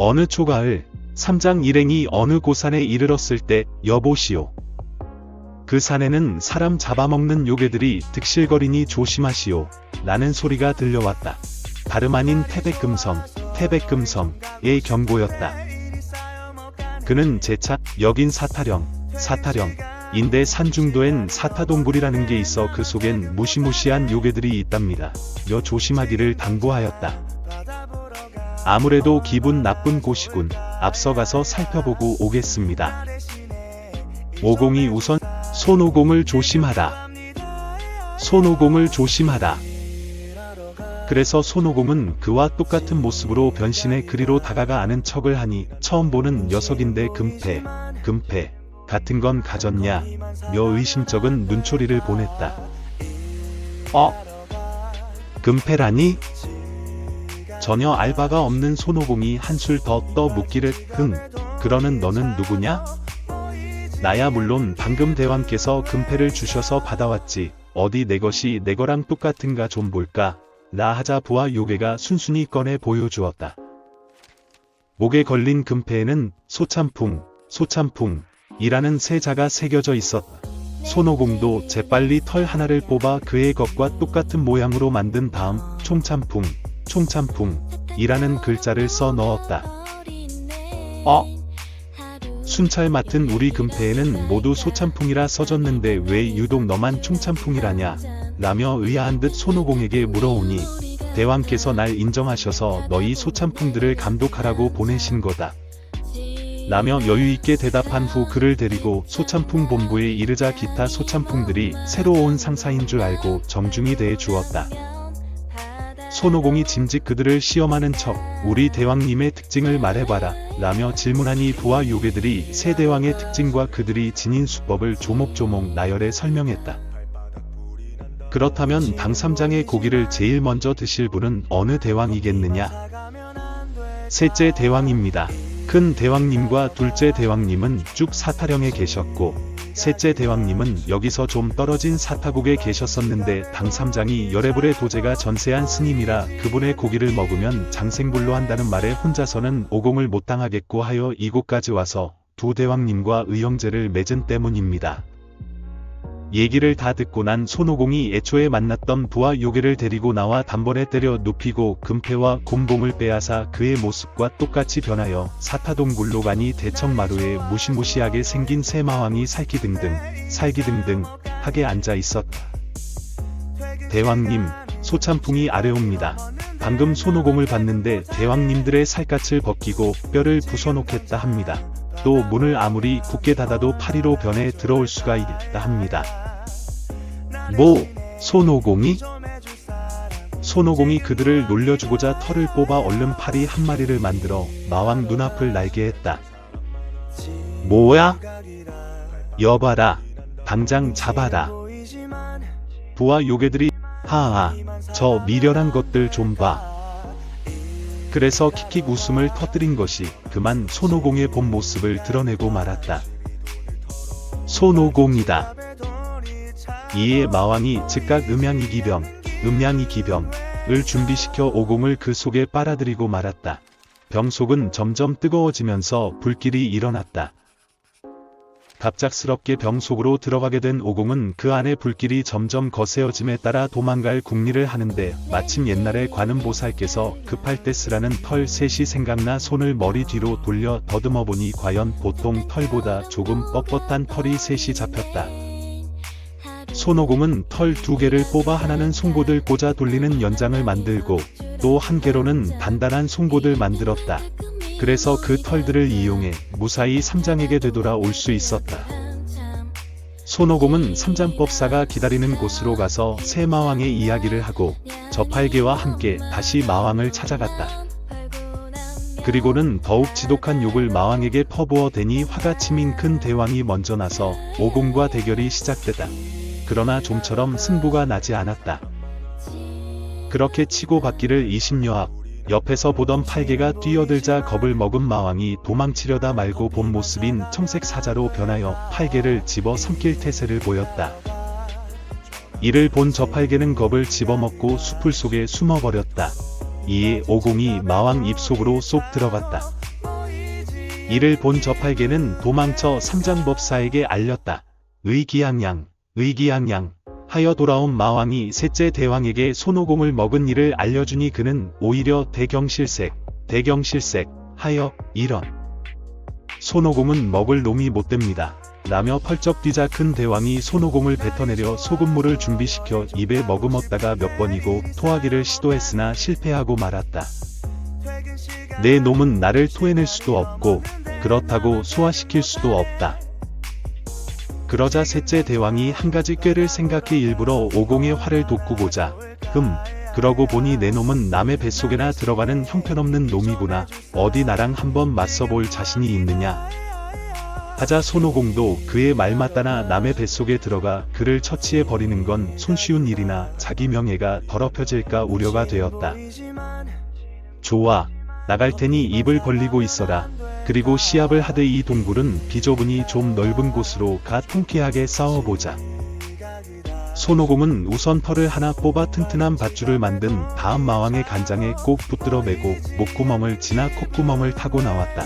어느 초가을 삼장 일행이 어느 고산에 이르렀을 때 여보시오. 그 산에는 사람 잡아먹는 요괴들이 득실거리니 조심하시오. 라는 소리가 들려왔다. 다름 아닌 태백금성의 경고였다. 그는 재차 여긴 사타령인데 산중도엔 사타동굴이라는 게 있어 그 속엔 무시무시한 요괴들이 있답니다. 여 조심하기를 당부하였다. 아무래도 기분 나쁜 곳이군. 앞서가서 살펴보고 오겠습니다. 오공이 우선 손오공을 조심하라. 손오공을 조심하라. 그래서 손오공은 그와 똑같은 모습으로 변신해 그리로 다가가 아는 척을 하니 처음 보는 녀석인데 금패 같은 건 가졌냐 며 의심쩍은 눈초리를 보냈다. 금패라니? 전혀 알바가 없는 손오공이 한술 더 떠 묻기를 그러는 너는 누구냐? 나야 물론 방금 대왕께서 금패를 주셔서 받아왔지. 어디 내 것이 내 거랑 똑같은가 좀 볼까? 라 하자 부하 요괴가 순순히 꺼내 보여주었다. 목에 걸린 금패에는 소참풍이라는 세자가 새겨져 있었다. 손오공도 재빨리 털 하나를 뽑아 그의 것과 똑같은 모양으로 만든 다음 총참풍이라는 글자를 써 넣었다. 순찰 맡은 우리 금패에는 모두 소참풍이라 써졌는데 왜 유독 너만 총참풍이라냐? 라며 의아한 듯 손오공에게 물어오니 대왕께서 날 인정하셔서 너희 소참풍들을 감독하라고 보내신 거다. 라며 여유있게 대답한 후 그를 데리고 소참풍 본부에 이르자 기타 소참풍들이 새로 온 상사인 줄 알고 정중히 대해 주었다. 손오공이 짐짓 그들을 시험하는 척 우리 대왕님의 특징을 말해봐라 라며 질문하니 부하 요괴들이 새 대왕의 특징과 그들이 지닌 수법을 조목조목 나열해 설명했다. 그렇다면 당삼장의 고기를 제일 먼저 드실 분은 어느 대왕이겠느냐? 셋째 대왕입니다. 큰 대왕님과 둘째 대왕님은 쭉 사타령에 계셨고 셋째 대왕님은 여기서 좀 떨어진 사타국에 계셨었는데 당삼장이 열애불의 도제가 전세한 스님이라 그분의 고기를 먹으면 장생불로 한다는 말에 혼자서는 오공을 못 당하겠고 하여 이곳까지 와서 두 대왕님과 의형제를 맺은 때문입니다. 얘기를 다 듣고 난 손오공이 애초에 만났던 부하 요괴를 데리고 나와 단번에 때려 눕히고 금패와 곰봉을 빼앗아 그의 모습과 똑같이 변하여 사타동굴로 가니 대청마루에 무시무시하게 생긴 새마왕이 살기등등 하게 앉아 있었다. 대왕님, 소참풍이 아래옵니다. 방금 손오공을 봤는데 대왕님들의 살갗을 벗기고 뼈를 부숴놓겠다 합니다. 또 문을 아무리 굳게 닫아도 파리로 변해 들어올 수가 있다 합니다. 뭐? 손오공이? 손오공이 그들을 놀려주고자 털을 뽑아 얼른 파리 한 마리를 만들어 마왕 눈앞을 날게 했다. 뭐야? 여봐라. 당장 잡아라. 부하 요괴들이 하하, 저 미련한 것들 좀 봐. 그래서 킥킥 웃음을 터뜨린 것이 그만 손오공의 본 모습을 드러내고 말았다. 손오공이다. 이에 마왕이 즉각 음양이기병을 준비시켜 오공을 그 속에 빨아들이고 말았다. 병 속은 점점 뜨거워지면서 불길이 일어났다. 갑작스럽게 병 속으로 들어가게 된 오공은 그 안에 불길이 점점 거세어짐에 따라 도망갈 궁리를 하는데 마침 옛날에 관음보살께서 급할 때 쓰라는 털 셋이 생각나 손을 머리 뒤로 돌려 더듬어 보니 과연 보통 털보다 조금 뻣뻣한 털이 셋이 잡혔다. 손오공은 털 2개를 뽑아 하나는 송곳을 꽂아 돌리는 연장을 만들고 또 한 개로는 단단한 송곳을 만들었다. 그래서 그 털들을 이용해 무사히 삼장에게 되돌아올 수 있었다. 손오공은 삼장법사가 기다리는 곳으로 가서 새 마왕의 이야기를 하고 저팔계와 함께 다시 마왕을 찾아갔다. 그리고는 더욱 지독한 욕을 마왕에게 퍼부어 대니 화가 치민 큰 대왕이 먼저 나서 오공과 대결이 시작됐다. 그러나 좀처럼 승부가 나지 않았다. 그렇게 치고받기를 20여 합, 옆에서 보던 팔개가 뛰어들자 겁을 먹은 마왕이 도망치려다 말고 본 모습인 청색 사자로 변하여 팔개를 집어 삼킬 태세를 보였다. 이를 본 저 팔개는 겁을 집어먹고 수풀 속에 숨어버렸다. 이에 오공이 마왕 입속으로 쏙 들어갔다. 이를 본 저팔계는 도망쳐 삼장법사에게 알렸다. 의기양양 하여 돌아온 마왕이 셋째 대왕에게 손오공을 먹은 일을 알려주니 그는 오히려 대경실색 하여 이런 손오공은 먹을 놈이 못됩니다 라며 펄쩍 뛰자 큰 대왕이 손오공을 뱉어내려 소금물을 준비시켜 입에 머금었다가 몇 번이고 토하기를 시도했으나 실패하고 말았다. 내 놈은 나를 토해낼 수도 없고 그렇다고 소화시킬 수도 없다. 그러자 셋째 대왕이 한 가지 꾀를 생각해 일부러 오공의 화를 돋구고자 그러고 보니 내 놈은 남의 뱃속에나 들어가는 형편없는 놈이구나. 어디 나랑 한번 맞서볼 자신이 있느냐. 하자 손오공도 그의 말 맞다나 남의 뱃속에 들어가 그를 처치해 버리는 건 손쉬운 일이나 자기 명예가 더럽혀질까 우려가 되었다. 좋아. 나갈 테니 입을 벌리고 있어라. 그리고 시합을 하되 이 동굴은 비좁으니 좀 넓은 곳으로 가 통쾌하게 싸워보자. 손오공은 우선 털을 하나 뽑아 튼튼한 밧줄을 만든 다음 마왕의 간장에 꼭 붙들어 매고 목구멍을 지나 콧구멍을 타고 나왔다.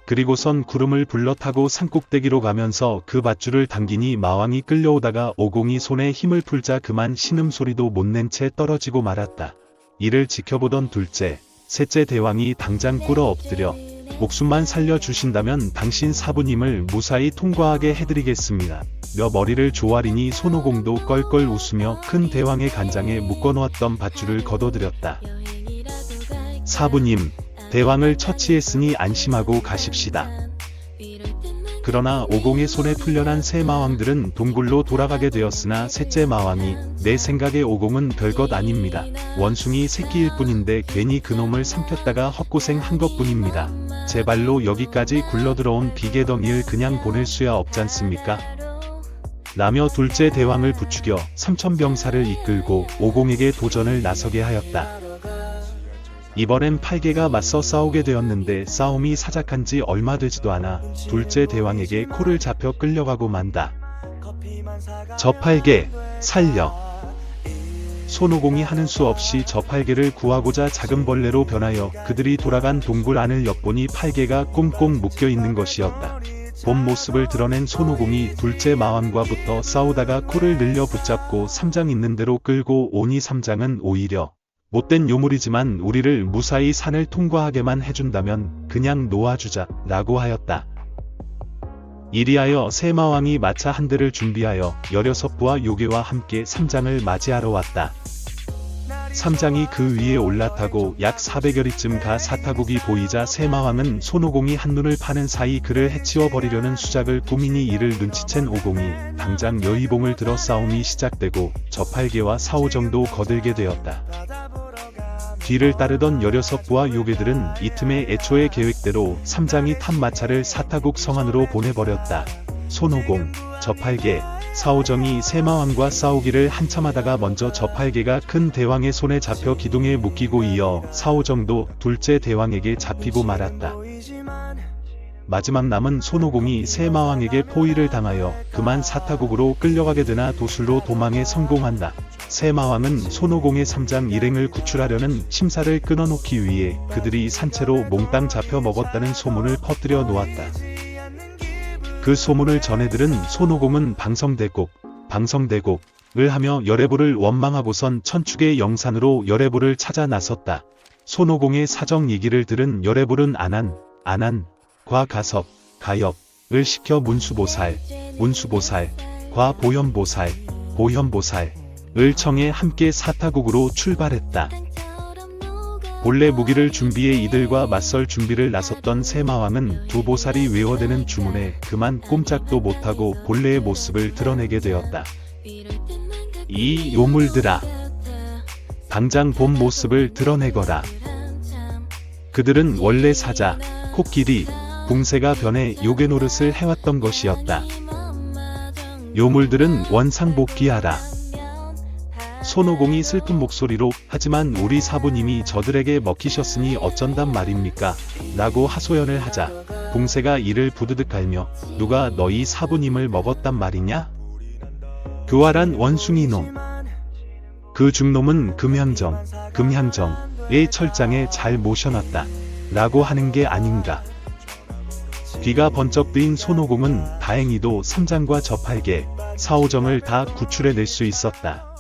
그리고선 구름을 불러 타고 산꼭대기로 가면서 그 밧줄을 당기니 마왕이 끌려오다가 오공이 손에 힘을 풀자 그만 신음소리도 못 낸 채 떨어지고 말았다. 이를 지켜보던 둘째, 셋째 대왕이 당장 꿇어 엎드려 목숨만 살려주신다면 당신 사부님을 무사히 통과하게 해드리겠습니다. 며 머리를 조아리니 손오공도 껄껄 웃으며 큰 대왕의 간장에 묶어놓았던 밧줄을 걷어들였다. 사부님, 대왕을 처치했으니 안심하고 가십시다. 그러나 오공의 손에 풀려난 새 마왕들은 동굴로 돌아가게 되었으나 셋째 마왕이 내 생각에 오공은 별것 아닙니다. 원숭이 새끼일 뿐인데 괜히 그놈을 삼켰다가 헛고생한 것뿐입니다. 제 발로 여기까지 굴러들어온 비계덩이를 그냥 보낼 수야 없잖습니까? 라며 둘째 대왕을 부추겨 삼천병사를 이끌고 오공에게 도전을 나서게 하였다. 이번엔 8개가 맞서 싸우게 되었는데 싸움이 사작한 지 얼마 되지도 않아 둘째 대왕에게 코를 잡혀 끌려가고 만다. 저 8개 살려. 손오공이 하는 수 없이 저 8개를 구하고자 작은 벌레로 변하여 그들이 돌아간 동굴 안을 엿보니 8개가 꽁꽁 묶여있는 것이었다. 본 모습을 드러낸 손오공이 둘째 마왕과 붙어 싸우다가 코를 늘려 붙잡고 삼장 있는 대로 끌고 오니 삼장은 오히려 못된 요물이지만 우리를 무사히 산을 통과하게만 해준다면 그냥 놓아주자 라고 하였다. 이리하여 새 마왕이 마차 한 대를 준비하여 16부와 요괴와 함께 삼장을 맞이하러 왔다. 삼장이 그 위에 올라타고 약 400여리쯤 가 사타국이 보이자 새 마왕은 손오공이 한눈을 파는 사이 그를 해치워 버리려는 수작을 꾸미니 이를 눈치챈 오공이 당장 여의봉을 들어 싸움이 시작되고 저팔계와 사오정도 거들게 되었다. 뒤를 따르던 16부와 요괴들은 이 틈에 애초의 계획대로 삼장이 탄 마차를 사타국 성안으로 보내버렸다. 손오공, 저팔계, 사오정이 새마왕과 싸우기를 한참 하다가 먼저 저팔계가 큰 대왕의 손에 잡혀 기둥에 묶이고 이어 사오정도 둘째 대왕에게 잡히고 말았다. 마지막 남은 손오공이 새마왕에게 포위를 당하여 그만 사타국으로 끌려가게 되나 도술로 도망에 성공한다. 새마왕은 손오공의 삼장 일행을 구출하려는 심사를 끊어놓기 위해 그들이 산채로 몽땅 잡혀 먹었다는 소문을 퍼뜨려 놓았다. 그 소문을 전해들은 손오공은 방성대곡을 하며 열애부를 원망하고선 천축의 영산으로 열애부를 찾아 나섰다. 손오공의 사정 얘기를 들은 열애부는 안한, 가섭을 시켜 문수보살과 보현보살을 청해 함께 사타국으로 출발했다. 본래 무기를 준비해 이들과 맞설 준비를 나섰던 새마왕은 두 보살이 외워대는 주문에 그만 꼼짝도 못하고 본래의 모습을 드러내게 되었다. 이 요물들아, 당장 본 모습을 드러내거라. 그들은 원래 사자, 코끼리, 붕새가 변해 요괴 노릇을 해왔던 것이었다. 요물들은 원상복귀하라. 손오공이 슬픈 목소리로 하지만 우리 사부님이 저들에게 먹히셨으니 어쩐단 말입니까? 라고 하소연을 하자 붕새가 이를 부드득 갈며 누가 너희 사부님을 먹었단 말이냐? 교활한 원숭이놈. 그 중놈은 금현정의 철장에 잘 모셔놨다. 라고 하는 게 아닌가. 귀가 번쩍 뜨인 손오공은 다행히도 삼장과 저팔계, 사오정을 다 구출해낼 수 있었다.